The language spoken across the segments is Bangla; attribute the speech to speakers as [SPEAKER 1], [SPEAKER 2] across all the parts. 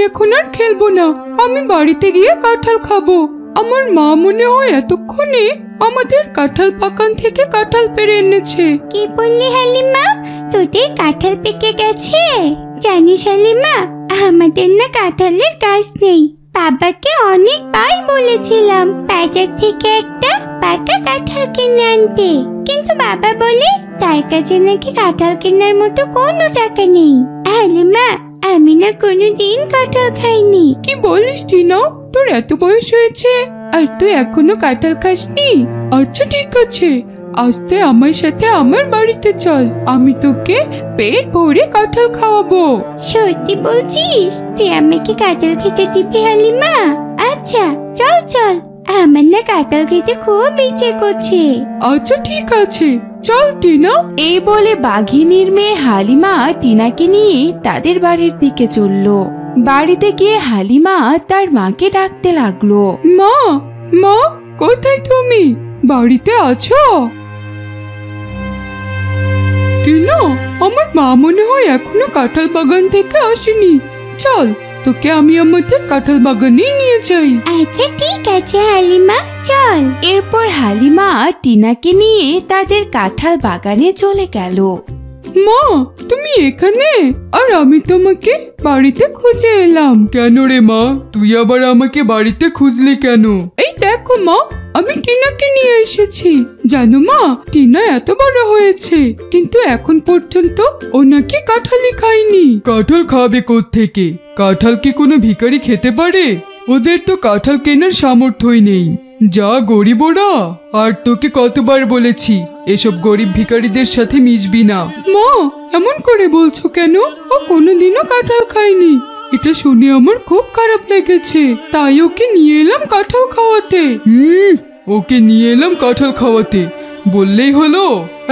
[SPEAKER 1] এখন আর খেলবো না, আমি বাড়িতে গিয়ে কাঁঠাল খাবো। আমার মা মনে হয় এতক্ষণে আমাদের কাঁঠাল বাগান থেকে কাঁঠাল পেড়ে এনেছে।
[SPEAKER 2] কি বললি হালিমা, তোদের কাঁঠাল পেকে গেছে? জানিস হালিমা, আমাদের না কাঁঠালের গাছ নেই। বাবাকে অনেকবার বলেছিলাম বাজার থেকে একটা পাকা কাঁঠাল কিনে আনতে, কিন্তু বাবা বলে তার কাছে নাকি কাঁঠাল কেনার মতো কোনো টাকা নেই। হালিমা, আমি না কোনোদিন কাঁঠাল খাইনি।
[SPEAKER 1] কি বলিস টিনা, তোর এত বয়স হয়েছে আর তুই এখনো কাঁঠাল খাসনি? আচ্ছা ঠিক আছে, আজ তুই আমার সাথে আমার বাড়িতে চল, আমি তোকে পেট ভরে কাঁঠাল খাওয়াবো।
[SPEAKER 2] সত্যি বলছিস? তুই আমাকে কাঁঠাল খেতে দিবি হালিমা? আচ্ছা চল চল, আমার না কাঁঠাল খেতে খুব ইচ্ছে করছে।
[SPEAKER 1] আচ্ছা ঠিক আছে, চল টিনা।
[SPEAKER 3] এই বলে বাঘিনীর মেয়ে হালিমা টিনাকে নিয়ে তাদের বাড়ির দিকে চলল। বাড়িতে গিয়ে হালিমা তার মাকে ডাকতে লাগলো।
[SPEAKER 1] মা, মা, কোথায় তুমি? বাড়িতে আছো? টিনা, আমার মা মনে হয় এখনো কাঁঠাল বাগান থেকে আসেনি। চল, তোকে আমি আমাদের কাঁঠাল বাগানে নিয়ে যাই।
[SPEAKER 2] আচ্ছা ঠিক আছে হালিমা, চল।
[SPEAKER 3] এরপর হালিমা টিনাকে নিয়ে তাদের কাঁঠাল বাগানে চলে গেল।
[SPEAKER 1] মা, তুমি এখানে? আর আমি তোমাকে বাড়িতে খুঁজে এলাম। কেন রে মা, তুই আবার আমাকে বাড়িতে খুঁজলি কেন? এই দেখো মা, আমি টিনাকে নিয়ে এসেছি। জানো মা, টিনা এত বড় হয়েছে কিন্তু এখন পর্যন্ত ও নাকি কাঁঠালই খায়নি। কাঁঠাল খাবে কোত্থেকে? কাঁঠাল কি কোনো ভিখারি খেতে পারে? ওদের তো কাঁঠাল কেনার সামর্থ্যই নেই। যা গরিব ওরা। আর তোকে কতবার বলেছি এসব গরিব ভিখারিদের সাথে মিশবি না। মা, এমন করে বলছো কেন? ও কোনোদিনও কাঁঠাল খায়নি। এটা শুনে আমার খুব খারাপ লেগেছে, তাই ওকে নিয়ে এলাম কাঁঠাল খাওয়াতে। ওকে নিয়ে এলাম কাঁঠাল খাওয়াতে বললেই হলো?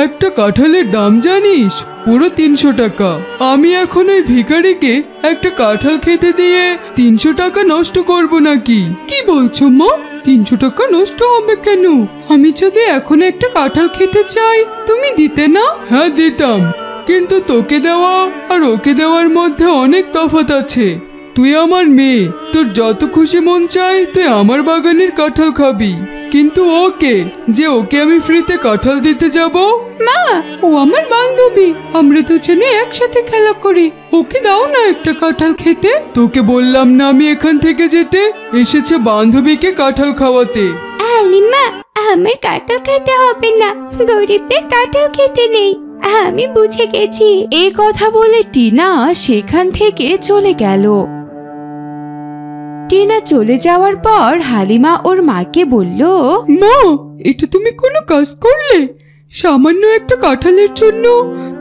[SPEAKER 1] একটা কাঁঠালের দাম জানিস? পুরো 300 টাকা। আমি এখন ওই ভিখারিকে একটা কাঁঠাল খেতে দিয়ে 300 টাকা নষ্ট করব নাকি? কি বলছো মা? 300 টাকা নষ্ট হবে কেন? আমি যদি এখন একটা কাঁঠাল খেতে চাই, তুমি দিতে না? হ্যাঁ দিতাম, কিন্তু তোকে দেওয়া আর ওকে দেওয়ার মধ্যে অনেক তফাৎ আছে। তুই আমার মেয়ে, তোর যত খুশি মন চায় তুই আমার বাগানের কাঁঠাল খাবি, কিন্তু ওকে যে ওকে আমি ফ্রিতে কাঁঠাল দিতে যাব? মা, ও আমার বান্ধবী, আমরা দুজনে একসাথে খেলা করি। ওকে দাও না একটা কাঁঠাল খেতে। তোকে বললাম না আমি এখান থেকে যেতে? এসেছে বান্ধবীকে কাঁঠাল খাওয়াতে।
[SPEAKER 2] হালিমা, আমার কাঁঠাল খেতে হবে না, গরিবদের কাঁঠাল খেতে নেই। আমি বুঝে গেছি।
[SPEAKER 3] এই কথা বলে টিনা সেখান থেকে চলে গেল। টিনা চলে যাওয়ার পর হালিমা ওর মাকে বলল,
[SPEAKER 1] মা, এটা তুমি কোনো কাজ করলে? সামান্য একটা কাঁঠালের জন্য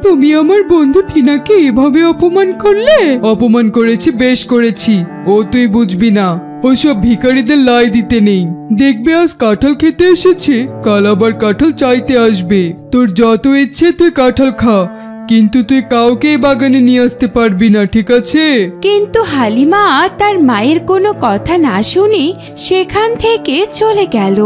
[SPEAKER 1] তুমি আমার বন্ধু টিনাকে এভাবে অপমান করলে? অপমান করেছি, বেশ করেছি। ও তুই বুঝবি না, ওইসব ভিখারিদের লাই দিতে নেই। দেখবে আজ কাঁঠাল খেতে এসেছে, কাল আবার কাঁঠাল চাইতে আসবে। তোর যত ইচ্ছে তুই কাঁঠাল খা, কিন্তু তুই কাউকে বাগানে নিয়ে আসতে পারবি না, ঠিক আছে?
[SPEAKER 3] কিন্তু হালিমা তার মায়ের কোনো কথা না শুনে সেখান থেকে চলে গেল।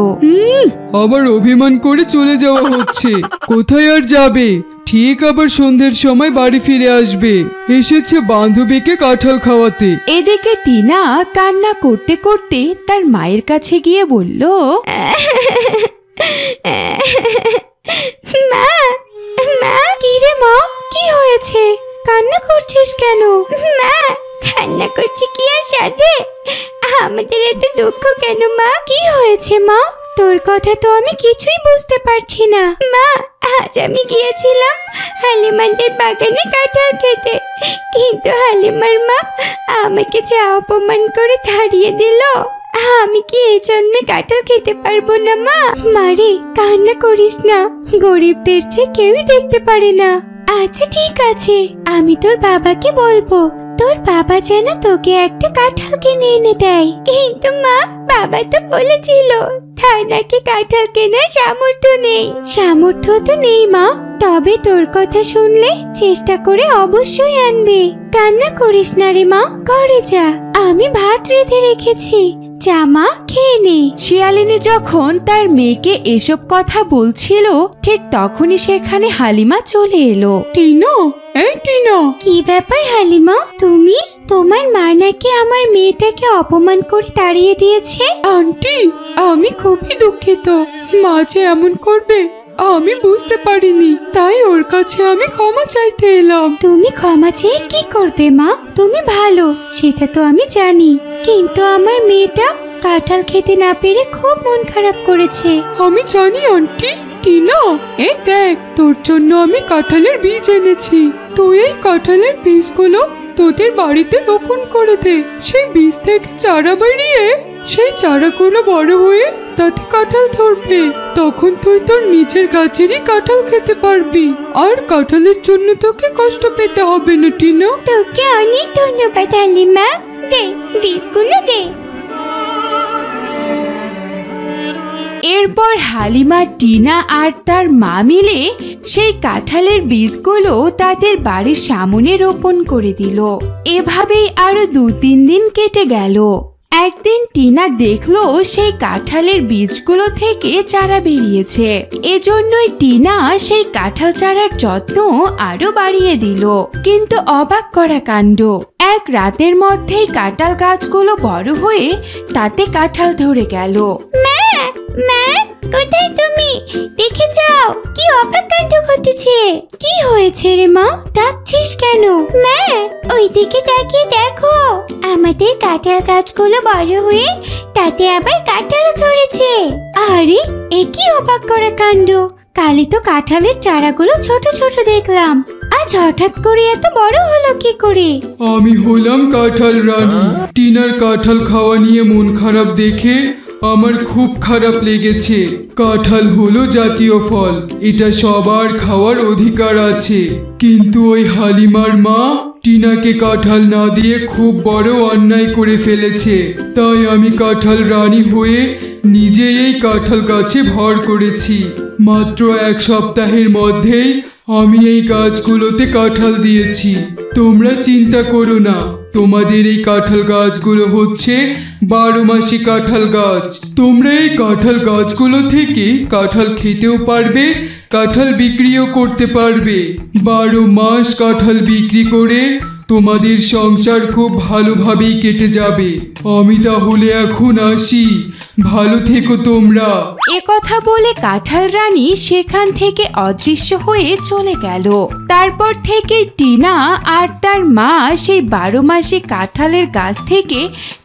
[SPEAKER 1] আবার অভিমান করে চলে যাওয়া হচ্ছে। কোথায় আর যাবে? ঠিক আবার সন্ধ্যের সময় বাড়ি ফিরে আসবে। এসেছে বান্ধবীকে কাঁঠাল খাওয়াতে।
[SPEAKER 3] এদিকে টিনা কান্না করতে করতে তার মায়ের কাছে গিয়ে বলল,
[SPEAKER 2] মা, মা। কি রে মা, কি হয়েছে? কান্না করছিস কেন? মা, কান্না করছি কি আর সাথে? আমাদের এত দুঃখ কেন মা? কি হয়েছে মা? তোর কথা তো আমি কিছুই বুঝতে পারছি না। মা, আজ আমি গিয়েছিলাম হালিমাদের বাগানে কাঁঠাল খেতে, কিন্তু হালিমার মা আমাকে যা অপমান করে তাড়িয়ে দিল। আমি কি এই জন্মে কাঁঠাল খেতে পারবো না মা? মারে, কান্না করিস না, গরিবদের চেয়ে কেউই দেখতে পারে না। আচ্ছা ঠিক আছে, আমি তোর বাবাকে বলবো তোর বাবা যেন তোকে একটা কাঁঠাল কিনে এনে দেয়। কিন্তু মা, বাবা তো বলেছিল তার নাকি কাঁঠাল কেনার সামর্থ্য নেই। সামর্থ্য তো নেই মা, তবে তোর কথা শুনলে চেষ্টা করে অবশ্যই আনবে। কান্না করিস না রে মা, ঘরে যা, আমি ভাত রেঁধে রেখেছি, যা মা খেয়ে নে।
[SPEAKER 3] শিয়ালিনী যখন তার মেয়েকে এসব কথা বলছিল ঠিক তখনই সেখানে হালিমা চলে এলো।
[SPEAKER 1] টিনা, এই টিনা।
[SPEAKER 2] কি ব্যাপার হালিমা, তুমি? তোমার মা নাকি আমার মেয়েটাকে অপমান করে তাড়িয়ে দিয়েছে?
[SPEAKER 1] আন্টি, আমি খুবই দুঃখিত। মা যে এমন করবে আমি বুঝতে পারিনি, তাই ওর কাছে আমি ক্ষমা চাইতে এলাম।
[SPEAKER 2] তুমি ক্ষমা চেয়ে কি করবে মা? তুমি ভালো, সেটা তো আমি জানি, কিন্তু আমার মেয়েটা কাঁঠাল খেতে না পেরে খুব মন খারাপ করেছে।
[SPEAKER 1] আমি জানি আন্টি। টিনা, এই দেখ, তোর জন্য আমি কাঁঠালের বীজ এনেছি। তুই এই কাঁঠালের বীজগুলো তোদের বাড়িতে রোপণ করে দে। সেই বীজ থেকে চারা বেরিয়ে সেই চারাগুলো বড় হয়ে তাতে কাঁঠাল ধরবে। তখন তুই তোর নিজের গাছেরই কাঁঠাল খেতে পারবি, আর কাঁঠালের জন্য তোকে কষ্ট পেতে হবে না। টিনা,
[SPEAKER 2] তোকে অনেক ধন্যবাদ হালিমা, দে বীজগুলো দে।
[SPEAKER 3] এরপর হালিমা, টিনা আর তার মা মিলে সেই কাঁঠালের বীজগুলো তাদের বাড়ির সামনে রোপণ করে দিল। এভাবেই আরো 2-3 দিন কেটে গেল। একদিন টিনা দেখলো সেই কাঁঠালের বীজগুলো থেকে চারা বেরিয়েছে। এজন্যই টিনা সেই কাঁঠাল চারার যত্ন আরো বাড়িয়ে দিল। কিন্তু অবাক করা কাণ্ড, এক রাতের মধ্যেই কাঁঠাল গাছগুলো বড় হয়ে তাতে কাঁঠাল ধরে গেল।
[SPEAKER 2] মা, মা, কোথায় তুমি? দেখে যাও, কি অবাক কাণ্ড ঘটেছে। কি হয়েছে রে মা, ডাকছিস কেন? মা, ওই দিকে তাকিয়ে দেখো, আমাদের কাঁঠাল গাছগুলো বড় হয়ে তাতে আবার কাঁঠাল ধরেছে। আরে, এ কি অবাক করা কাণ্ড! কালই তো কাঁঠালের চারাগুলো ছোট ছোট দেখলাম, আজ হঠাৎ করে এত বড় হলো কি করে?
[SPEAKER 1] আমি হলাম কাঁঠাল রানী। টিনার কাঁঠাল খাওয়া নিয়ে মন খারাপ দেখে আমার খুব খারাপ লেগেছে। কাঁঠাল হলো জাতীয় ফল, এটা সবার খাওয়ার অধিকার আছে। কিন্তু ওই হালিমার মা টিনাকে কাঁঠাল না দিয়ে খুব বড় অন্যায় করে ফেলেছে। তাই আমি কাঁঠাল রানী হয়ে নিজেই এই কাঁঠাল গাছে ভর করেছি। মাত্র 1 সপ্তাহের মধ্যেই আমি এই গাছগুলোতে কাঁঠাল দিয়েছি। তোমরা চিন্তা করো না, তোমাদের এই কাঁঠাল গাছগুলো হচ্ছে 12 মাসি কাঁঠাল গাছ। তোমরা এই কাঁঠাল গাছগুলো থেকে কাঁঠাল খেতেও পারবে, কাঁঠাল বিক্রিও করতে পারবে। 12 মাস কাঁঠাল বিক্রি করে তোমাদের সংসার খুব ভালোভাবেই কেটে যাবে। আমি তাহলে এখন আসি, ভালো থেকো তোমরা।
[SPEAKER 3] কথা বলে কাঁঠাল রানী সেখান থেকে অদৃশ্য হয়ে চলে গেল। তারপর থেকে টিনা আর তার মা সেই 12 মাসে কাঁঠালের গাছ থেকে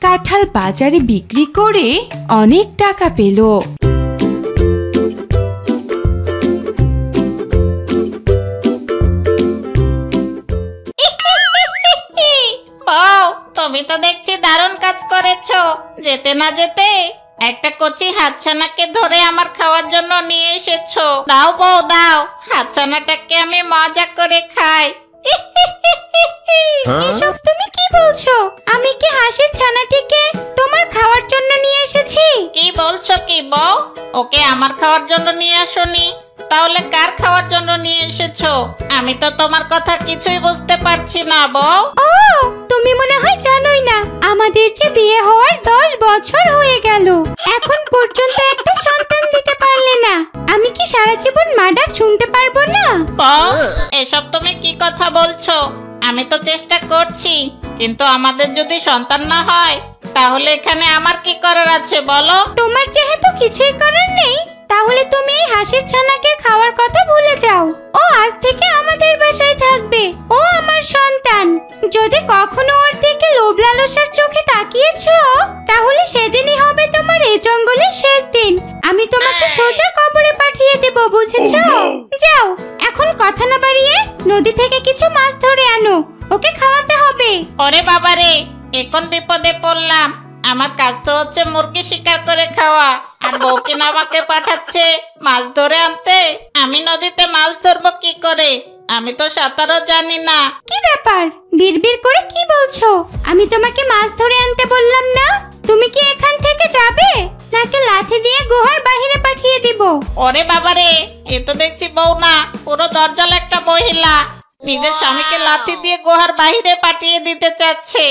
[SPEAKER 3] কাঁঠাল বাজারে বিক্রি করে অনেক টাকা পেল।
[SPEAKER 4] তুমি তো দেখছি দারুণ কাজ করেছো। যেতে না যেতে একটা কচি হাতছানাকে ধরে আমার খাওয়ার জন্য নিয়ে এসেছো। দাও বউ দাও, হাতছানাটাকে আমি মজা করে খাই।
[SPEAKER 2] এসব তুমি কি বলছো? আমি কি হাঁসের ছানাটিকে তোমার খাওয়ার জন্য নিয়ে এসেছি?
[SPEAKER 4] কি বলছো কি বউ? ওকে আমার খাওয়ার জন্য নিয়ে আসোনি, তাহলে কার খাওয়ার জন্য নিয়ে এসেছো? আমি তো তোমার কথা কিছুই বুঝতে পারছি না বউ।
[SPEAKER 2] ও, তুমি মনে হয় জানোই না, আমাদের যে বিয়ে হওয়ার 10 বছর হয়ে গেল, এখন পর্যন্ত একটা সন্তান দিতে পারলে না। আমি কি সারা জীবন মা ডাক শুনতে পারবো না?
[SPEAKER 4] বউ, এসব তুমি কি কথা বলছো? আমি তো চেষ্টা করছি, কিন্তু আমাদের যদি সন্তান না হয় তাহলে এখানে আমার কি করার আছে বলো?
[SPEAKER 2] তোমার যেহেতু কিছুই করার নেই, তাহলে তুমি এই হাঁসের ছানাকে খাওয়ার কথা ভুলে যাও। ও আজ থেকে আমাদের বাসায় থাকবে, ও আমার সন্তান। যদি কখনো ওর দিকে লোভ লালসার চোখে তাকিয়েছো, তাহলে সেদিনই হবে তোমার এই জঙ্গলের শেষ দিন। আমি তোমাকে সোজা কবরে পাঠিয়ে দেব, বুঝেছো? যাও, এখন কথা না বাড়িয়ে নদী থেকে কিছু মাছ ধরে আনো, ওকে খাওয়াতে হবে।
[SPEAKER 4] ওরে বাবারে, এখন বিপদে পড়লাম। আমার কাজ তো হচ্ছে মুরগি শিকার করে খাওয়া, আর বউ কিনা আমাকে পাঠাচ্ছে মাছ ধরে আনতে। আমি নদীতে মাছ ধরবো কি করে? আমি তো সাঁতারও জানি না।
[SPEAKER 2] কি ব্যাপার, বিড়বিড় করে কি বলছো? আমি তোমাকে মাছ ধরে আনতে বললাম না? তুমি কি এখান থেকে যাবে, নাকি লাঠি দিয়ে গুহার বাইরে পাঠিয়ে দিব?
[SPEAKER 4] ওরে বাবারে, এ তো দেখছি বউ না, পুরো দরজাল একটা মহিলা। নিজের স্বামীকে লাথি দিয়ে গুহার বাহিরে পাঠিয়ে দিতে চাচ্ছে।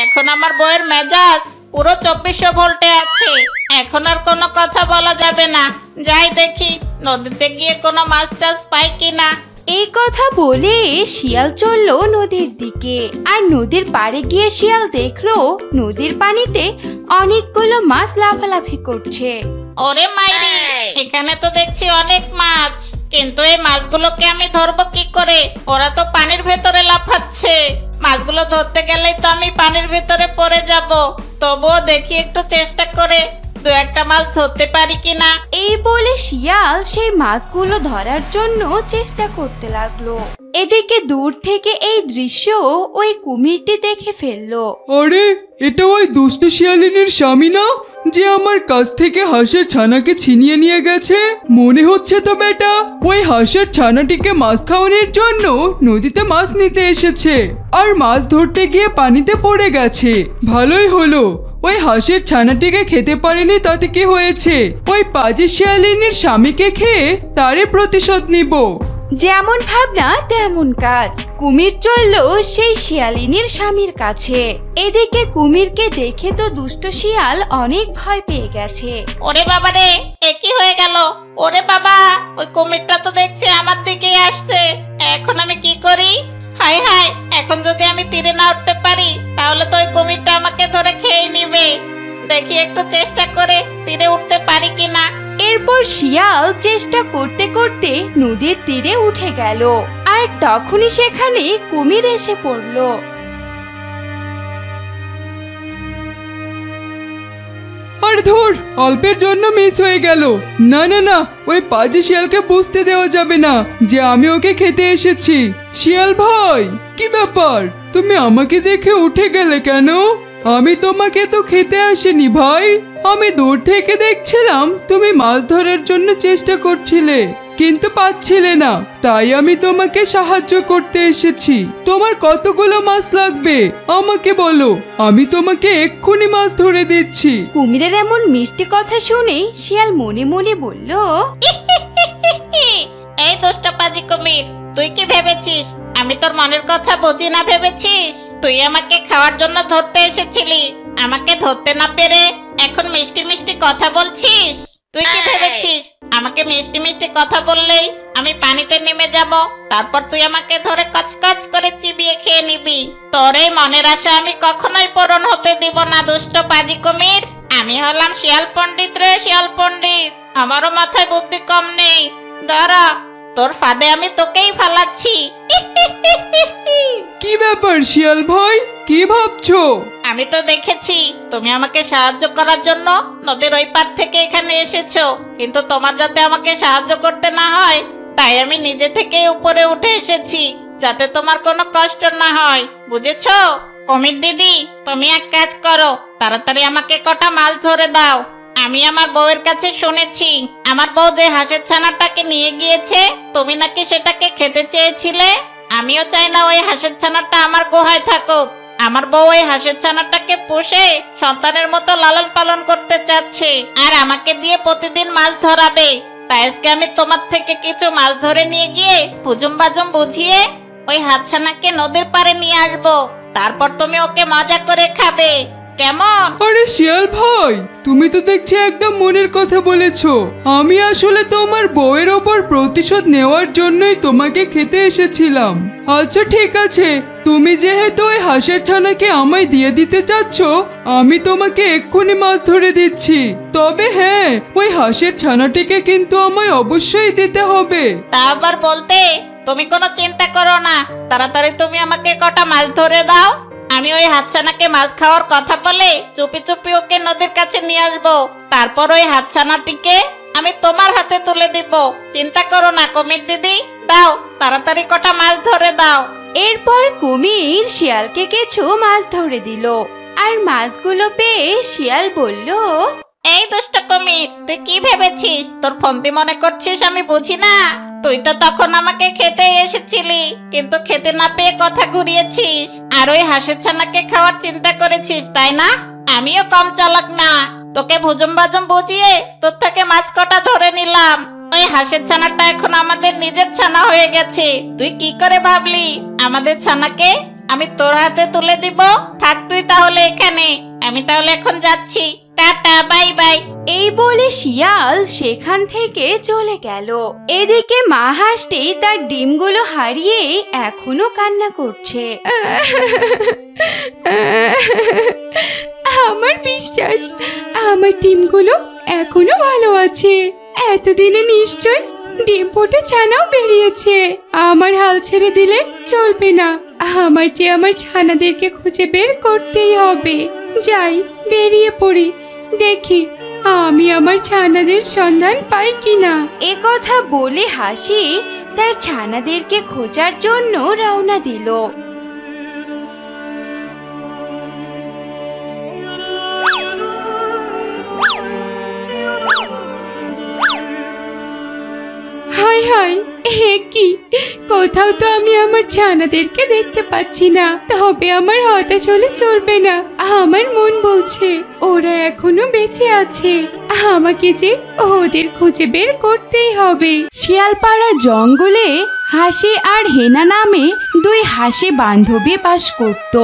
[SPEAKER 4] এখন আমার বউয়ের মেজাজ পুরো 2400 ভোল্টে আছে। এখন আর কোনো কথা বলা যাবে না। যাই দেখি নদীতে গিয়ে কোনো মাছ টাছ পাই কিনা।
[SPEAKER 3] এই কথা বলে শিয়াল চলল নদীর দিকে। আর নদীর পাড়ে গিয়ে শিয়াল দেখলো নদীর পানিতে অনেকগুলো মাছ লাফালাফি করছে।
[SPEAKER 4] ওরে মাইরি, এখানে তো দেখছি অনেক মাছ, কিন্তু এই মাছগুলোকে আমি ধরবো কি করে? ওরা তো পানির ভেতরে লাফাচ্ছে। মাছগুলো ধরতে গেলেই তো আমি পানির ভেতরে পড়ে যাব। তবুও দেখি একটু চেষ্টা করে দু একটা মাছ ধরতে পারি কিনা।
[SPEAKER 3] এই বলে শিয়াল সেই মাছগুলো ধরার জন্য চেষ্টা করতে লাগলো। এদিকে দূর থেকে এই দৃশ্য ওই কুমিরটি দেখে ফেললো।
[SPEAKER 1] আরে, এটা ওই দুষ্ট শিয়ালিনীর স্বামী না, যে আমার কাছ থেকে হাঁসের ছানাকে ছিনিয়ে নিয়ে গেছে? মনে হচ্ছে তো বেটা, ওই হাঁসের ছানাটিকে মাছ খাওয়ানোর জন্য নদীতে মাছ নিতে এসেছে, আর মাছ ধরতে গিয়ে পানিতে পড়ে গেছে। ভালোই হলো, ওই হাঁসের ছানাটিকে খেতে পারেনি, তাতে কি হয়েছে? ওই পাজি শিয়ালিনীর স্বামীকে খেয়ে তারই প্রতিশোধ নিব।
[SPEAKER 3] যেমন ভাবনা তেমন কাজ। কুমির চলল সেই শিয়ালিনীর স্বামীর কাছে। এদিকে কুমিরকে দেখে তো দুষ্ট শিয়াল অনেক ভয় পেয়ে গেছে।
[SPEAKER 4] ওরে বাবা রে, এ কি হয়ে গেল? ওরে বাবা, ওই কুমিরটা তো দেখছি আমার দিকেই আসছে। এখন আমি কি করি? হায় হায়, এখন যদি আমি তীরে না উঠতে পারি তাহলে তো ওই কুমিরটা আমাকে ধরে খেয়ে নিবে। দেখি একটু চেষ্টা করে তীরে উঠতে পারি কিনা।
[SPEAKER 3] এরপর শিয়াল চেষ্টা করতে করতে নদীর তীরে উঠে গেল। আর তখনই সেখানে কুমির এসে পড়লো।
[SPEAKER 1] আর ধুর, অল্পের জন্য মিস হয়ে গেল। না না না, ওই পাজি শিয়ালকে বুঝতে দেওয়া যাবে না যে আমি ওকে খেতে এসেছি। শিয়াল ভাই, কি ব্যাপার? তুমি আমাকে দেখে উঠে গেলে কেন? আমি তোমাকে তো খেতে আসিনি ভাই। আমি দূর থেকে দেখছিলাম তুমি মাছ ধরার জন্য চেষ্টা করছিলে, কিন্তু পাচ্ছিলে না, তাই আমি তোমাকে সাহায্য করতে এসেছি। তোমার কতগুলো মাছ লাগবে আমাকে বলো, আমি তোমাকে এক্ষুনি মাছ ধরে দিচ্ছি।
[SPEAKER 3] কুমিরের এমন মিষ্টি কথা শুনে শিয়াল মনে মনে বলল,
[SPEAKER 4] এই দুষ্ট পাজি কুমির, তুই কি ভেবেছিস আমি তোর মনের কথা বুঝি না ভেবেছিস? তুই আমাকে খাওয়ার জন্য ধরতে এসেছিলি, আমাকে ধরতে না পেরে এখন মিষ্টি মিষ্টি কথা বলছিস? তুই কি ভেবেছিস আমাকে মিষ্টি মিষ্টি কথা বললেই আমি পানিতে নেমে যাব, তারপর তুই আমাকে ধরে কচকচ করে চিবিয়ে খেয়ে নিবি? তোর এই মনের আশা আমি কখনোই পূরণ হতে দিব না দুষ্ট পাজি কুমির। আমি হলাম শিয়াল পণ্ডিত রে, শিয়াল পণ্ডিত। আমারও মাথায় বুদ্ধি কম নেই। দাঁড়া, তোর ফাঁদে আমি তোকেই ফালাচ্ছি।
[SPEAKER 1] কি ব্যাপার শিয়াল ভাই, কি ভাবছো?
[SPEAKER 4] আমি তো দেখেছি তুমি আমাকে সাহায্য করার জন্য নদীর ওই পার থেকে এখানে এসেছো, কিন্তু তোমার যাতে আমাকে সাহায্য করতে না হয় তাই আমি নিজে থেকে উপরে উঠে এসেছি, যাতে তোমার কোনো কষ্ট না হয়, বুঝেছো? কুমির দিদি, তুমি এক কাজ করো, তাড়াতাড়ি আমাকে কটা মাছ ধরে দাও। আমি আমার বউয়ের কাছে শুনেছি আমার বউ যে হাঁসের ছানাটাকে নিয়ে গিয়েছে, তুমি নাকি সেটাকে খেতে চেয়েছিলে। আমিও চাই না ওই হাঁসের ছানাটা আমার গুহায় থাকুক। আমার বউ ওই হাঁসের ছানাটাকে পুষে সন্তানের মতো লালন পালন করতে চাচ্ছে, আর আমাকে দিয়ে প্রতিদিন মাছ ধরাবে। তাই আজকে আমি তোমার থেকে কিছু মাছ ধরে নিয়ে গিয়ে ভুজুম বাজুম বুঝিয়ে ওই হাতছানাকে নদীর পাড়ে নিয়ে আসবো, তারপর তুমি ওকে মজা করে খাবে, কেমন?
[SPEAKER 1] আরে শিয়াল ভাই, তুমি তো দেখছি একদম মনের কথা বলেছো। আমি আসলে তোমার বউয়ের ওপর প্রতিশোধ নেওয়ার জন্যই তোমাকে খেতে এসেছিলাম। আচ্ছা ঠিক আছে, তুমি যেহেতু ওই হাঁসের ছানাকে আমায় দিয়ে দিতে চাচ্ছ, আমি তোমাকে এক্ষুনি মাছ ধরে দিচ্ছি। তবে হ্যাঁ, ওই হাঁসের ছানাটিকে কিন্তু আমায় অবশ্যই দিতে হবে।
[SPEAKER 4] তা আবার বলতে, তুমি কোনো চিন্তা করো না, তাড়াতাড়ি তুমি আমাকে কটা মাছ ধরে দাও। আমি ওই হাতছানাকে মাছ খাওয়ার কথা বলে চুপি চুপি ওকে নদীর কাছে নিয়ে আসবো, তারপর ওই হাতছানাটিকে আমি তোমার হাতে তুলে দিব। চিন্তা করো না কুমির দিদি, দাও তাড়াতাড়ি কটা মাছ ধরে দাও।
[SPEAKER 3] এরপর কুমির শিয়ালকে কিছু মাছ ধরে দিল। আর মাছগুলো পেয়ে শিয়াল বলল,
[SPEAKER 4] এই দুষ্ট কুমির, তুই কি ভেবেছিস তোর ফন্দি মনে করছিস আমি বুঝি না? তুই তো তখন আমাকে খেতে এসেছিলি, কিন্তু খেতে না পেয়ে কথা ঘুরিয়েছিস আর ওই হাঁসের ছানাকে খাওয়ার চিন্তা করেছিস, তাই না? আমিও কম চালাক না, তোকে ভুজুম বাজুম বুঝিয়ে তোর থেকে মাছ কটা ধরে নিলাম। ওই হাঁসের ছানাটা এখন আমাদের নিজের ছানা হয়ে গেছে। তুই কি করে ভাবলি আমাদের ছানাকে আমি তোর হাতে তুলে দিব? থাক তুই তাহলে এখানে, আমি তাহলে এখন যাচ্ছি, টাটা বাই বাই।
[SPEAKER 3] এই বলে শিয়াল সেখান থেকে চলে গেল। এদিকে মা হাঁসটি তার ডিমগুলো হারিয়ে এখনো কান্না করছে।
[SPEAKER 1] আমার বিশ্বাস আমার ডিমগুলো এখনো ভালো আছে। এতদিনে নিশ্চয় ডিম ফুটে ছানাও বেরিয়েছে। আমার হাল ছেড়ে দিলে চলবে না। আমার যে আমার ছানাদেরকে খুঁজে বের করতেই হবে। যাই, বেরিয়ে পড়ি, দেখি আমি আমার ছানাদের সন্ধান পাই কিনা।
[SPEAKER 3] এ কথা বলে হাসি তার ছানাদেরকে খোঁজার জন্য রওনা দিল।
[SPEAKER 1] হাই হাই, হে কি, কোথাও তো আমি আমার ছানাদেরকে দেখতে পাচ্ছি না। তবে আমার হতাশ হলে চলবে না। আমার মন বলছে ওরা এখনো বেঁচে আছে। আমাকে যে ওদের খুঁজে বের করতেই হবে।
[SPEAKER 3] শিয়ালপাড়া জঙ্গলে হাসি আর হেনা নামে দুই হাসি বান্ধবী বাস করত।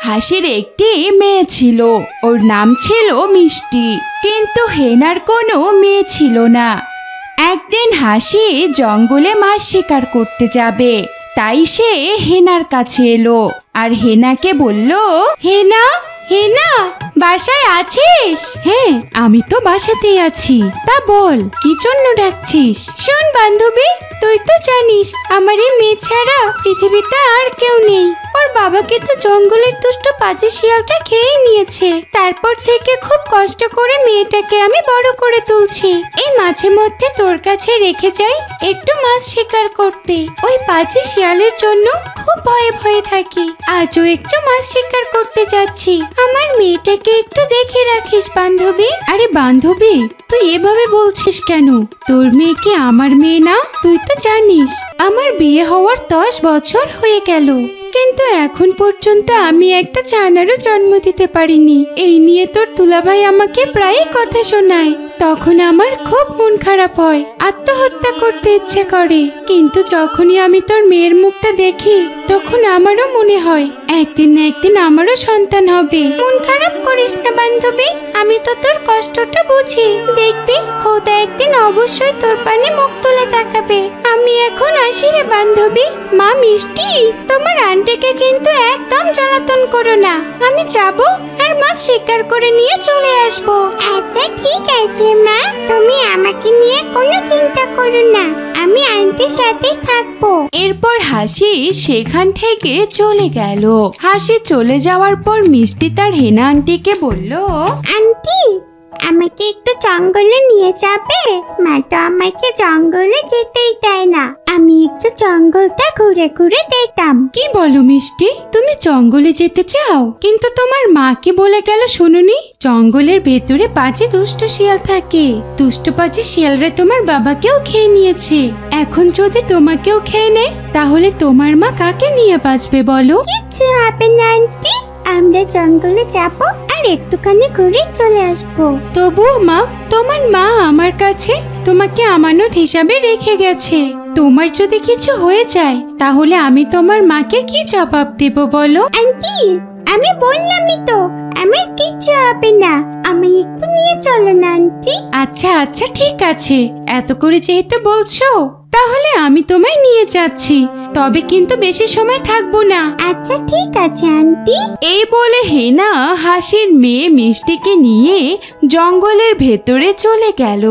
[SPEAKER 3] হাসির একটি মেয়ে ছিল, ওর নাম ছিল মিষ্টি। কিন্তু হেনার কোনো মেয়ে ছিল না। একদিন হাসি জঙ্গলে মাছ শিকার করতে যাবে, তাই সে হেনার কাছে এলো আর হেনাকে বলল, হেনা হেনা বাসায় আছিস?
[SPEAKER 1] হ্যাঁ, আমি তো বাসাতেই আছি। তা বল, কি জন্য ডাকছিস?
[SPEAKER 2] শোন বান্ধবী, তুই তো জানিস আমার এই মেয়ে ছাড়া পৃথিবীতে আর কেউ নেই। ওর বাবাকে তো জঙ্গলের দুষ্ট পাজি শিয়ালটা খেয়ে নিয়েছে। তারপর থেকে খুব কষ্ট করে মেয়েটাকে আমি বড় করে তুলছি। এই মাঝে মধ্যে তোর কাছে রেখে যাই একটু মাছ শিকার করতে। ওই পাজি শিয়ালের জন্য খুব ভয়ে ভয়ে থাকি। আজও একটু মাছ শিকার করতে যাচ্ছি। আমার মেয়েটাকে একটু দেখে রাখিস বান্ধবী।
[SPEAKER 1] আরে বান্ধবী, তুই এভাবে বলছিস কেন? তোর মেয়ে কি আমার মেয়ে না? তুই তো জানিস আমার বিয়ে হওয়ার 10 বছর হয়ে গেল, কিন্তু এখন পর্যন্ত আমি একটা ছানারও জন্ম দিতে পারিনি। এই নিয়ে তোর দুলাভাই আমাকে প্রায় কথা শোনায়। তখন আমার খুব মন খারাপ হয়, আত্মহত্যা করতে ইচ্ছে করে। কিন্তু যখনই আমি তোর মেয়ের মুখটা দেখি তখন আমারও মনে হয় একদিন না একদিন আমারও সন্তান হবে।
[SPEAKER 2] মন খারাপ করিস না বান্ধবী, আমি তো তোর কষ্টটা বুঝি। দেখবি খোদা একদিন অবশ্যই তোর পানে মুখ তুলে তাকাবে। আমি এখন আসি রে বান্ধবী। মা মিষ্টি, তোমার আন্টিকে কিন্তু একদম জ্বালাতন করো না। আমি যাব আর মাছ শিকার করে নিয়ে চলে আসব। আচ্ছা ঠিক আছে মা, তুমি আমাকে নিয়ে কোনো চিন্তা করো না, আমি আন্টির সাথেই থাকবো।
[SPEAKER 3] এরপর হাসি সেখান থেকে চলে গেল। হাসি চলে যাওয়ার পর মিষ্টি তার হেনা আন্টিকে বলল,
[SPEAKER 2] আন্টি, আমাকে একটু জঙ্গলে নিয়ে যাবে? মা তো আমাকে জঙ্গলে যেতেই দেয় না। আমি একটু জঙ্গলটা ঘুরে ঘুরে দেখতাম।
[SPEAKER 1] কি বলো মিষ্টি, তুমি জঙ্গলে যেতে চাও? কিন্তু তোমার মা কি বলে গেল শুনুনি? জঙ্গলের ভেতরে পাজি দুষ্ট শিয়াল থাকে। দুষ্ট পাজি শিয়ালরা তোমার বাবাকেও খেয়ে নিয়েছে। এখন যদি তোমাকেও খেয়ে নেয় তাহলে তোমার মা কাকে নিয়ে বাঁচবে বলো?
[SPEAKER 2] কিচ্ছু হবে না আন্টি, আমরা জঙ্গলে যাব আর একটুখানি ঘুরে চলে আসবো।
[SPEAKER 1] তবুও মা, তোমার মা আমার কাছে তোমাকে আমানত হিসাবে রেখে গেছে। তোমার যদি কিছু হয়ে যায় তাহলে আমি তোমার মাকে কি জবাব দেব বলো?
[SPEAKER 2] আন্টি, আমি বললামই তো আমার কিচ্ছু হবে না, আমি একটু নিয়ে চলো না আন্টি।
[SPEAKER 1] আচ্ছা আচ্ছা ঠিক আছে, এত করে যেহেতু বলছো তাহলে আমি তোমায় নিয়ে যাচ্ছি, তবে কিন্তু বেশি সময় থাকবো না।
[SPEAKER 2] আচ্ছা ঠিক আছে আন্টি।
[SPEAKER 3] এই বলে হেনা হাসির মেয়ে মিষ্টিকে নিয়ে জঙ্গলের ভেতরে চলে গেল।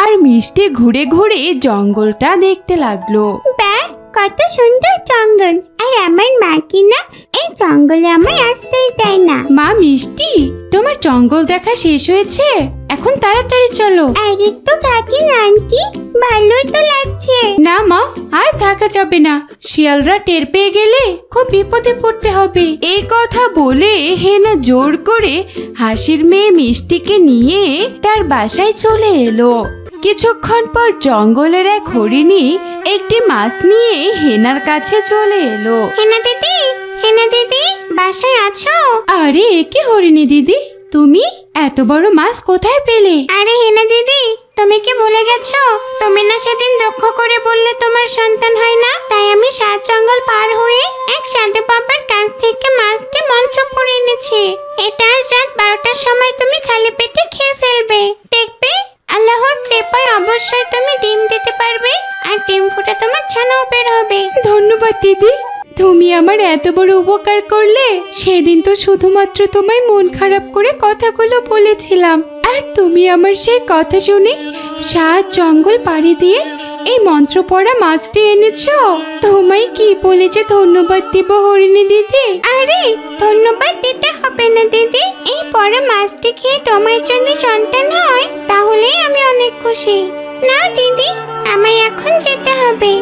[SPEAKER 3] আর মিষ্টি ঘুরে ঘুরে জঙ্গলটা দেখতে লাগলো।
[SPEAKER 2] বাহ, কত সুন্দর জঙ্গল। আর আমার মা কি না এই জঙ্গলে আমার আসতেই দেয় না।
[SPEAKER 1] মা মিষ্টি, তোমার জঙ্গল দেখা শেষ হয়েছে? এখন তাড়াতাড়ি চলো।
[SPEAKER 2] আর একটু থাকি না আন্টি, ভালোই তো লাগছে।
[SPEAKER 1] না মা, আর থাকা যাবে না। শিয়ালরা টের পেয়ে গেলে খুব বিপদে পড়তে হবে।
[SPEAKER 3] এই কথা বলে হেনা জোর করে হাসির মেয়ে মিষ্টিকে নিয়ে তার বাসায় চলে এলো। কিছুক্ষণ পর জঙ্গলের এক হরিণী একটি মাছ নিয়ে হেনার কাছে চলে এলো।
[SPEAKER 2] হেনা দিদি, হেনা দিদি, বাসায় আছো?
[SPEAKER 1] আরে এ কি হরিণী দিদি, তুমি এত বড় মাছ কোথায় পেলে?
[SPEAKER 2] আরে হেনা দিদি, তুমি কি ভুলে গেছো? তুমি না সেদিন দুঃখ করে বললে তোমার সন্তান হয় না? তাই আমি 7 জঙ্গল পার হয়ে এক সাধু বাবার কাছ থেকে মাছকে মন্ত্র পড়ে এনেছি। এটা আজ রাত 12টার সময় তুমি খালি পেটে খেয়ে ফেলবে। দেখবে আল্লাহর কৃপায় অবশ্যই তুমি ডিম দিতে পারবে, আর ডিম ফুটে তোমার ছানাও বের হবে।
[SPEAKER 3] ধন্যবাদ দিদি, তুমি আমার এত বড় উপকার করলে। সেদিন তো শুধুমাত্র তোমায় মন খারাপ করে কথাগুলো বলেছিলাম, আর তুমি আমার সেই কথা শুনে 7 জঙ্গল পাড়ি দিয়ে এই মন্ত্র পড়া মাছটি এনেছো। তোমায় কি বলে যে ধন্যবাদ দিব হরিণী দিদি?
[SPEAKER 2] আরে ধন্যবাদ দিতে হবে না দিদি, এই পরে মাছটি খেয়ে তোমার যদি সন্তান হয় তাহলেই আমি অনেক খুশি। না দিদি, আমায় এখন যেতে হবে।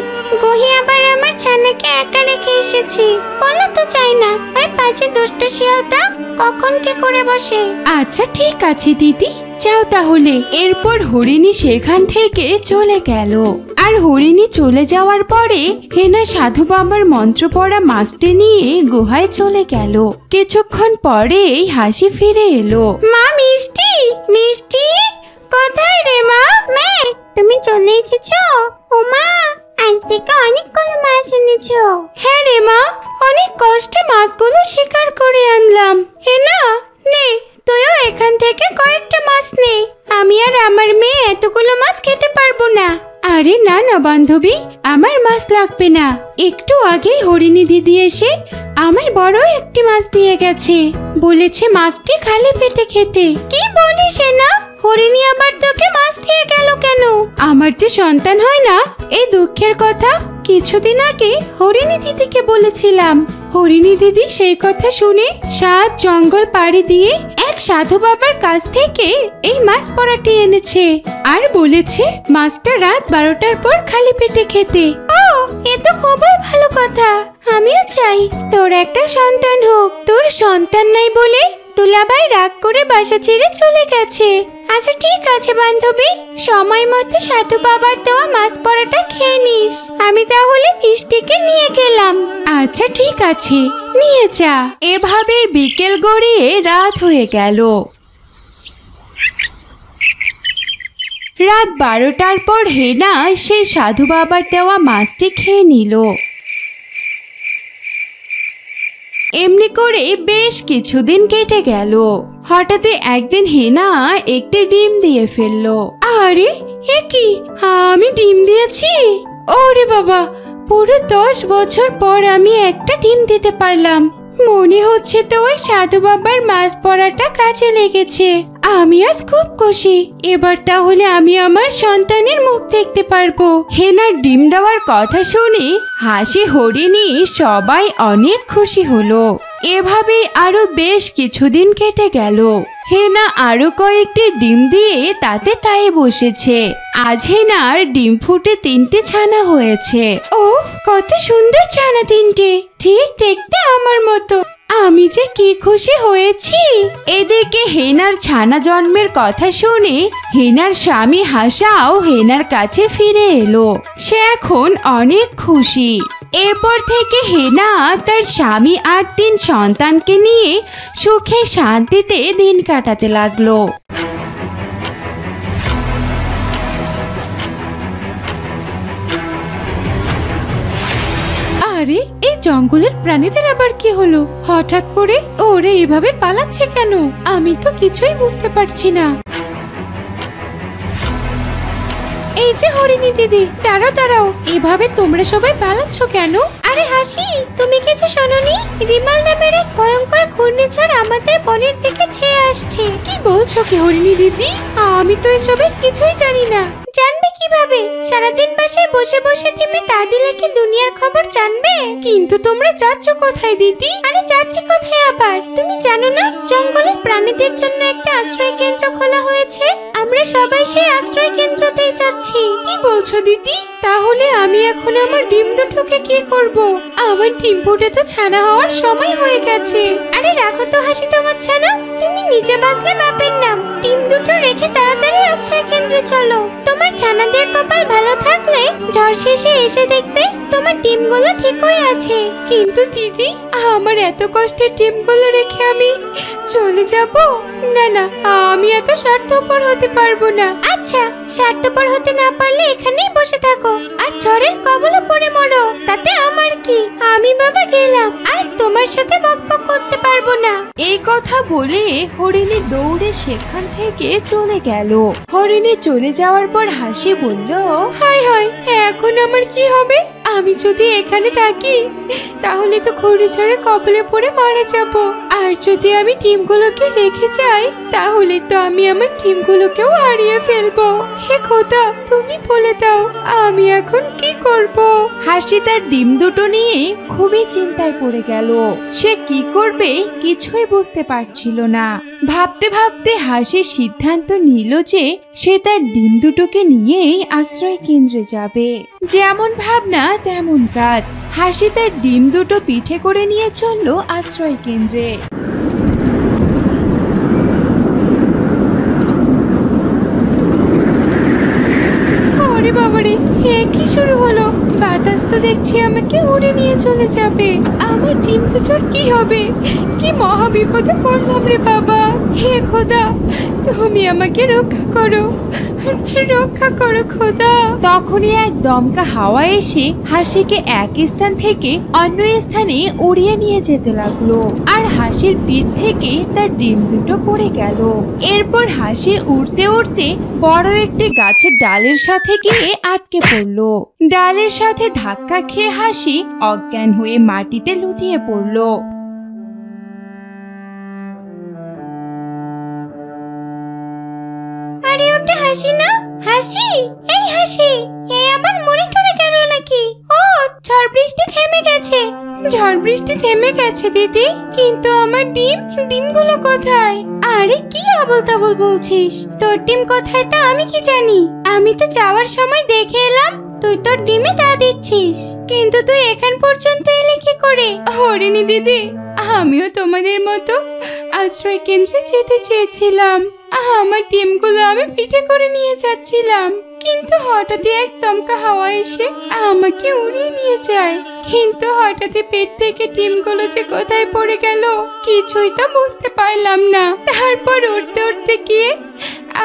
[SPEAKER 2] গহি আবার আমার ছানাকে একা রেখে এসেছি। বলো তো চাই না ওই পাঁচে দুষ্ট শিয়ালটা কখন কি করে বসে।
[SPEAKER 3] আচ্ছা ঠিক আছে দিদি, যাও তাহলে। এরপর হরিণী সেখান থেকে চলে গেল। আর হরিণী চলে যাওয়ার পরে হেনা সাধু বাবার মন্ত্র পড়া মাছটি নিয়ে গুহায় চলে গেল। কিছুক্ষণ পরেই হাসি ফিরে এলো।
[SPEAKER 2] মা মিষ্টি, মিষ্টি কোথায় রে মা? মা তুমি চলে এসেছো? ও মা, আজ থেকে অনেকগুলো মাছ এনেছো।
[SPEAKER 3] হ্যাঁ রে মা, অনেক কষ্টে মাছগুলো শিকার করে আনলাম। হেনা নে, তুইও এখান থেকে কয়েকটা মাছ নে। আমি আর আমার মেয়ে এতগুলো মাছ খেতে পারবো না। আরে না না বান্ধবী, আমার মাছ লাগবে না। একটু আগেই হরিণী দিদি এসে আমায় বড় একটি মাছ দিয়ে গেছে, বলেছে মাছটি খালি পেটে খেতে।
[SPEAKER 2] কি বলিস না? হরিণী আবার তোকে মাছ দিয়ে গেল কেন?
[SPEAKER 3] আমার যে সন্তান হয় না, এই দুঃখের কথা কিছুদিন আগে হরিণী দিদিকে বলেছিলাম। হরিণী দিদি সেই কথা শুনে 7 জঙ্গল পাড়ি দিয়ে এক সাধু বাবার কাছ থেকে এই মাছ পড়াটি এনেছে, আর বলেছে মাছটা রাত 12টার পর খালি পেটে খেতে।
[SPEAKER 2] ও, এ তো খুবই ভালো কথা। আমিও চাই
[SPEAKER 3] তোর একটা সন্তান হোক। তোর সন্তান নাই বলে তুলাবাই রাগ করে বাসা ছেড়ে চলে গেছে।
[SPEAKER 2] আচ্ছা ঠিক আছে বান্ধবী,
[SPEAKER 3] সময় মতো সাধু বাবার দেওয়া মাছ পড়াটা খেয়ে নিস। আমি তাহলে মিষ্টিকে নিয়ে গেলাম। আচ্ছা ঠিক আছে, নিয়ে যা। এভাবে বিকেল গড়িয়ে রাত হয়ে গেল। রাত 12টার পর হেনা সেই সাধু বাবার দেওয়া মাছটি খেয়ে নিল। এমনি করে বেশ কিছুদিন কেটে গেল। হঠাৎ একদিন হেনা একটি ডিম দিয়ে ফেললো। আরে এ কি, আমি ডিম দিয়েছি? ওরে বাবা, পুরো 10 বছর পর আমি একটা ডিম দিতে পারলাম। মনে হচ্ছে তো ওই সাধু বাবার মাছ পড়াটা কাজে লেগেছে। আমি আজ খুব খুশি। এবার তাহলে আমি আমার সন্তানের মুখ দেখতে পারবো। হেনার ডিম দেওয়ার কথা শুনে হাসি হরিণী সবাই অনেক খুশি হলো। এভাবে আরো বেশ কিছুদিন কেটে গেল। হেনা আরো কয়েকটি ডিম দিয়ে তাই বসেছে। আজ হেনার ডিম ফুটে 3টে ছানা হয়েছে। ও কত সুন্দর ছানা 3টে, ঠিক দেখতে আমার মতো। আমি যে কি খুশি হয়েছি। এদিকে হেনার ছানা জন্মের কথা শুনে হেনার স্বামী হাসাও হেনার কাছে ফিরে এলো। সে এখন অনেক খুশি। এরপর থেকে হেনা তার স্বামী আর 3 সন্তানকে নিয়ে সুখে শান্তিতে দিন কাটাতে লাগলো। আরে এই জঙ্গলের প্রাণীদের আবার কি হলো? হঠাৎ করে ওরা এভাবে পালাচ্ছে কেন? আমি তো কিছুই বুঝতে পারছি না। এই যে হরিণী দিদি, দাঁড়াও, এভাবে তোমরা সবাই পালাচ্ছ কেন?
[SPEAKER 2] আরে হাসি, তুমি কিছু শোনোনি? রিমাল নামের এক ভয়ঙ্কর ঘূর্ণিঝড় আমাদের বনের দিকে ধেয়ে আসছে।
[SPEAKER 3] কি বলছো কি হরিণী দিদি? আমি তো এসবের কিছুই জানি না।
[SPEAKER 2] জানবে কিভাবে? সারাদিন বাসায় বসে বসে টিমে তা দিলে কি দুনিয়ার খবর জানবে?
[SPEAKER 3] কিন্তু তোমরা যাচ্ছ কোথায় দিদি?
[SPEAKER 2] আরে যাচ্ছি কোথায় আবার? তুমি জানো না জঙ্গলের প্রাণীদের জন্য একটা আশ্রয় কেন্দ্র খোলা হয়েছে? আমরা সবাই সেই আশ্রয় কেন্দ্রতেই যাচ্ছি।
[SPEAKER 3] কি বলছো দিদি? তাহলে আমি এখন আমার ডিম দুটোকে কি করব? আমার ডিম ফুটে তো ছানা হওয়ার সময় হয়ে গেছে।
[SPEAKER 2] আরে রাখো তো হাসি তোমার ছানা, তুমি নিজে বাঁচলে বাপের নাম। ডিম দুটো রেখে তাড়াতাড়ি আশ্রয় কেন্দ্র তাড়াতাড়ি চলো। তোমার ছানাদের কপাল ভালো থাকলে ঝড় শেষে এসে দেখবে তোমার ডিমগুলো ঠিকই আছে।
[SPEAKER 3] কিন্তু দিদি, আমার এত কষ্টের ডিমগুলো রেখে আমি চলে যাব? না না, আমি এত স্বার্থপর হতে পারবো না।
[SPEAKER 2] আচ্ছা, স্বার্থপর হতে না পারলে এখানেই বসে থাকো আর ঝড়ের কবলে পড়ে মরো, তাতে আমার কি? আমি বাবা গেলাম, আর তোমার সাথে বকবক করতে পারবো না।
[SPEAKER 3] এই কথা বলে হরিণী দৌড়ে সেখান থেকে চলে গেল। হরিণী চলে যাওয়ার পর হাসি বলল, হায় হায়, এখন আমার কি হবে? আমি যদি এখানে থাকি তাহলে তো ঘূর্ণিঝড়ে কবলে পড়ে মারা যাব। আর যদি আমি ডিমগুলোকে রেখে যাই তাহলে তো আমি আমার ডিমগুলোকেও হারিয়ে ফেলবো। হে খোদা, তুমি বলে দাও আমি এখন কি করব? হাসি তার ডিম দুটো নিয়ে খুবই চিন্তায় পড়ে গেল। সে কি করবে কিছুই বুঝতে পারছিল না। ভাবতে ভাবতে হাসি সিদ্ধান্ত নিল যে সে তার ডিম দুটোকে নিয়েই আশ্রয় কেন্দ্রে যাবে। যেমন ভাবনা তেমন কাজ। হাসি তার ডিম দুটো পিঠে করে নিয়ে চলল আশ্রয় কেন্দ্রে। ওরে বাবারে, কি শুরু হলো? বাতাস তো দেখছি আমাকে উড়ে নিয়ে চলে যাবে। আমার ডিম দুটোর কি হবে? কি মহা বিপদে পড়লাম রে বাবা। হে খোদা, তুমি আমাকে রক্ষা করো, রক্ষা করো খোদা। তখনই এক দমকা হাওয়া এসে হাসিকে এক স্থান থেকে অন্য স্থানে উড়িয়ে নিয়ে যেতে লাগলো। আর হাসির পিঠ থেকে তার ডিম দুটো পড়ে গেল। এরপর হাসি উড়তে উড়তে বড় একটি গাছের ডালের সাথে গিয়ে আটকে পড়লো। ডালের সাথে ধাক্কা খেয়ে হাসি অজ্ঞান হয়ে মাটিতে লুটিয়ে পড়লো।
[SPEAKER 2] আরে ওটা হাসি না? হাসি, এই হাসি, এই আবার মরে টরে গেল নাকি? ও, ঝড় বৃষ্টি থেমে গেছে।
[SPEAKER 3] ঝড় বৃষ্টি থেমে গেছে দিদি, কিন্তু আমার ডিমগুলো কোথায়?
[SPEAKER 2] আরে কি আবল তাবল বলছিস? তোর ডিম কোথায় তা আমি কি জানি? আমি তো যাওয়ার সময় দেখে এলাম তুই তোর ডিমে তা দিচ্ছিস, কিন্তু তুই এখান পর্যন্ত এলি কি করে?
[SPEAKER 3] হরিণী দিদি, আমিও তোমাদের মতো আশ্রয় কেন্দ্রে যেতে চেয়েছিলাম। আমার ডিমগুলো আমি পিঠে করে নিয়ে যাচ্ছিলাম, কিন্তু হঠাৎই এক দমকা হাওয়া এসে আমাকে উড়িয়ে নিয়ে যায়। কিন্তু হঠাৎই পেট থেকে ডিমগুলো যে কোথায় পড়ে গেল কিছুই তো বুঝতে পারলাম না। তারপর উঠতে উঠতে গিয়ে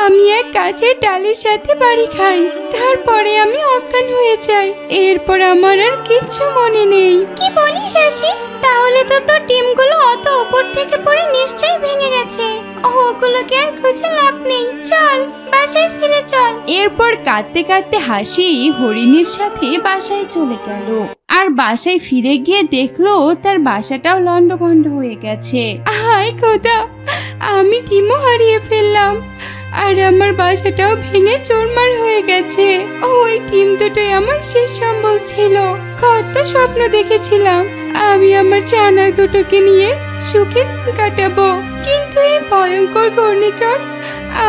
[SPEAKER 3] আমি এক গাছের ডালের সাথে বাড়ি খাই। তারপরে আমি অজ্ঞান হয়ে যাই। এরপর আমার আর কিচ্ছু মনে নেই।
[SPEAKER 2] কি বলিস হাসি? তাহলে তো তোর ডিমগুলো অত উপর থেকে পড়ে নিশ্চয়ই ভেঙে গেছে। ওগুলোকে আর খুঁজে লাভ নেই, চল বাসায় ফিরে চল।
[SPEAKER 3] এরপর কাঁদতে কাঁদতে হাসি হরিণীর সাথে বাসায় চলে গেল। আর বাসায় ফিরে গিয়ে দেখলো তার বাসাটাও লন্ডভন্ড হয়ে গেছে। হায় খোদা, আমি ডিমও হারিয়ে ফেললাম, আর আমার বাসাটাও ভেঙে চুরমার হয়ে গেছে। ওই ডিম দুটোই আমার শেষ সম্বল ছিল। কত স্বপ্ন দেখেছিলাম আমি আমার ছানা দুটোকে নিয়ে সুখে দিন কাটাবো, কিন্তু এই ভয়ঙ্কর ঘূর্ণিঝড়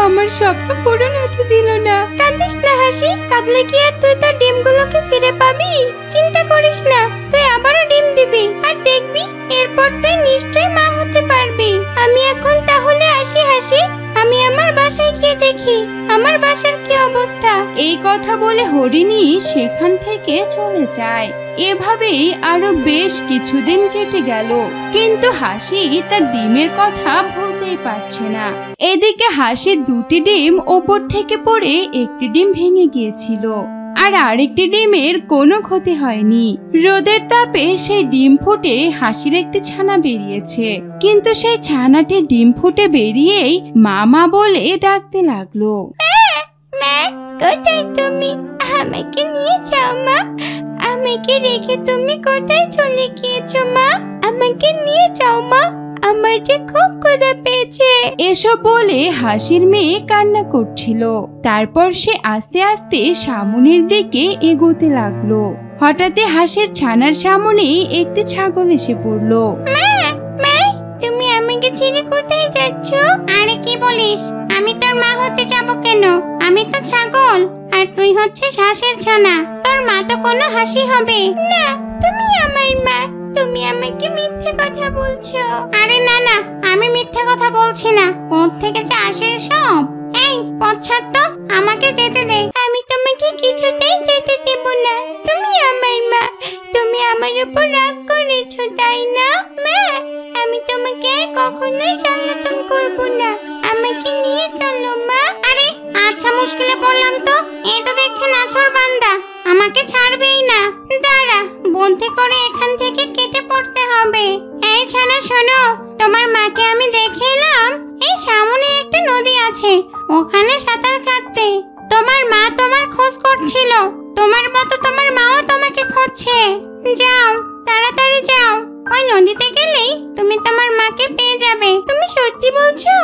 [SPEAKER 3] আমার স্বপ্ন পূরণ হতে দিল না।
[SPEAKER 2] কাঁদিস না হাসি, কাঁদলে কি আর তুই তোর ডিমগুলোকে ফিরে পাবি? চিন্তা করিস না, তুই আবারও ডিম দিবি, আর দেখবি এরপর তুই নিশ্চয়ই মা হতে পারবি। আমি এখন তাহলে আসি হাসি, আমি আমার বাসায় গিয়ে দেখি আমার বাসার কি অবস্থা।
[SPEAKER 3] এই কথা বলে হরিণী সেখান থেকে চলে যায়। এভাবেই আরো বেশ কিছুদিন কেটে গেল, কিন্তু হাসি তার ডিমের কথা ভুলতেই পারছে না। এদিকে হাসির দুটি ডিম ওপর থেকে পড়ে একটি ডিম ভেঙে গিয়েছিল, আর আরেকটি ডিমের কোনো ক্ষতি হয়নি। রোদের তাপে সেই ডিম ফুটে হাসির একটি ছানা বেরিয়েছে, কিন্তু সেই ছানাটি ডিম ফুটে বেরিয়েই মামা বলে ডাকতে লাগলো।
[SPEAKER 2] মা, কোথায় তুমি? আমাকে নিয়ে যাও মা, আমাকে রেখে তুমি কোথায় চলে গিয়েছো মা? আমাকে নিয়ে যাও মা, আমার যে খুব ক্ষুধা পেয়েছে।
[SPEAKER 3] এসব বলে হাসির মেয়ে কান্না করছিল। তারপর সে আস্তে আস্তে সামনের দিকে এগোতে লাগলো। হঠাৎই হাসির ছানার সামনে একটি ছাগল এসে পড়লো।
[SPEAKER 2] মা, মা, তুমি আমাকে ছেড়ে কোথায় যাচ্ছ? আরে কি বলিস? আমি তোর মা হতে যাব কেন? আমি তো ছাগল, আর তুই হচ্ছিস হাঁসের ছানা। তোর মা তো কোনো হাসি হবে না। তুমি আমার মা, তুমি আমাকে মিথ্যে কথা বলছো। আরে না না, আমি মিথ্যে কথা বলছি না। কোথা থেকে যে আসে সব? এই পথ ছাড় তো, আমাকে যেতে দে। আমি তোমাকে কিছুতেই যেতে দেব না। তুমি আমার মা, তুমি আমার উপর রাগ করেছো তাই না? মা, আমি তোমাকে আর কখনোই জ্বালাতন করব না। আমাকে নিয়ে চলো মা। আরে আচ্ছা, মুশকিলে পড়লাম তো। এই তো দেখছি নাছোড় বান্দা, আমাকে ছাড়বেই না। দাঁড়া, বুদ্ধি করে এখান থেকে কেটে পড়তে হবে। এই ছানা শোনো, তোমার মাকে আমি দেখে এলাম এই সামনে একটা নদী আছে, ওখানে সাঁতার কাটতে। তোমার মা তোমার খোঁজ করছিল, তোমার মতো তোমার মাও তোমাকে খুঁজছে। যাও, তাড়াতাড়ি যাও, ওই নদীতে গেলেই তুমি তোমার মাকে পেয়ে যাবে। তুমি সত্যি বলছো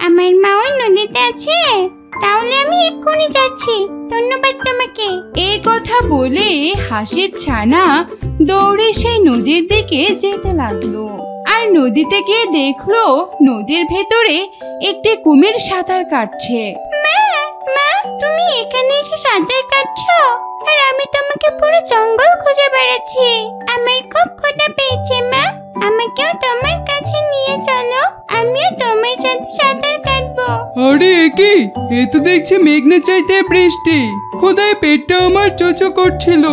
[SPEAKER 2] আমার মা ওই নদীতে আছে? তাহলে আমি এক্ষুনি যাচ্ছি। ধন্যবাদ তোমাকে।
[SPEAKER 3] এই কথা বলে হাঁসের ছানা দৌড়ে সেই নদীর দিকে যেতে লাগলো। আর নদীতে গিয়ে দেখলো নদীর ভেতরে একটি কুমির সাঁতার কাটছে।
[SPEAKER 2] মা, মা, তুমি এখানে এসে সাঁতার কাটছো আর আমি তোমাকে পুরো জঙ্গল খুঁজে বেড়াচ্ছি। আমার খুব ক্ষুধা পেয়েছে মা, আমাকেও তোমার কাছে নিয়ে চলো, আমিও তোমার সাথে সাঁতার কাটবো।
[SPEAKER 1] আরে এ কি, এ তো দেখছি মেঘনা চাইতে বৃষ্টি। খোদায় পেটটা আমার চোচো করছিল।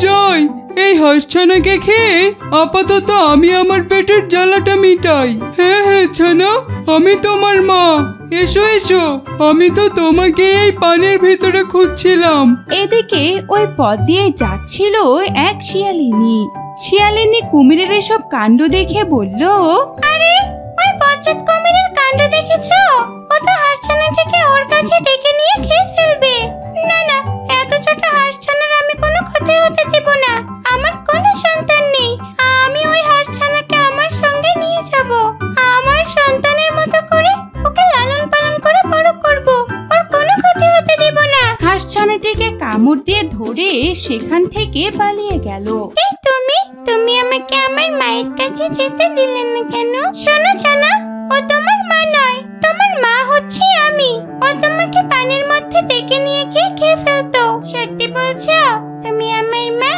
[SPEAKER 1] যাই, এই হাঁসছানাকে খেয়ে আপাতত আমি আমার পেটের জ্বালাটা মিটাই। হ্যাঁ হ্যাঁ ছানা, আমি তোমার মা। এসো এসো, আমি তো তোমাকে এই পানির ভিতরে খুঁজছিলাম।
[SPEAKER 3] এদিকে ওই পথ দিয়ে যাচ্ছিল এক শিয়ালিনী। শিয়ালিনী কুমিরের এসব কাণ্ড দেখে বলল,
[SPEAKER 2] আরে ওই বজ্জাত কুমিরের কাণ্ড দেখেছো? ও তো হাঁসছানাটাকে ওর কাছে ডেকে নিয়ে খেয়ে ফেলবে। না না, এত ছোট হাঁসছানার আমি কোনো ক্ষতি হতে দেব না। আমার কোনো সন্তান নেই, আমি ওই হাঁসছানাকে আমার সঙ্গে নিয়ে যাব। আমার সন্তানের মতো করে ওকে লালন পালন করে বড় করব, ওর কোনো ক্ষতি হতে দেব না।
[SPEAKER 3] হাঁসছানাটিকে কামড় দিয়ে ধরে সেখান থেকে পালিয়ে গেল।
[SPEAKER 2] এই তুমি আমাকে আমার মায়ের কাছে যেতে দিলে না কেন? শোনো ছানা, ও তোমার মা নয়, তোমার মা হচ্ছি আমি। ও তোমাকে পানির মধ্যে ডেকে নিয়ে গিয়ে খেয়ে ফেলতো। সত্যি বলছো তুমি আমার মা?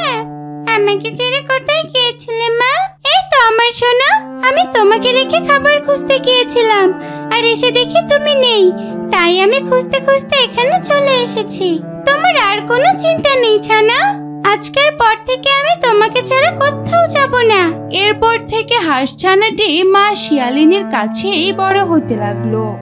[SPEAKER 2] আমাকে ছেড়ে কোথায় গিয়েছিলে মা? এই তো আমার সোনা, আমি তোমাকে রেখে খাবার খুঁজতে গিয়েছিলাম আর এসে দেখি তুমি নেই, তাই আমি খুঁজতে খুঁজতে এখানে চলে এসেছি। তোমার আর কোনো চিন্তা নেই ছানা, আজকের পর থেকে আমি তোমাকে ছাড়া কোথাও যাব না।
[SPEAKER 3] এরপর থেকে হাঁসছানাটি মা শিয়ালিনীর কাছেই বড় হতে লাগলো।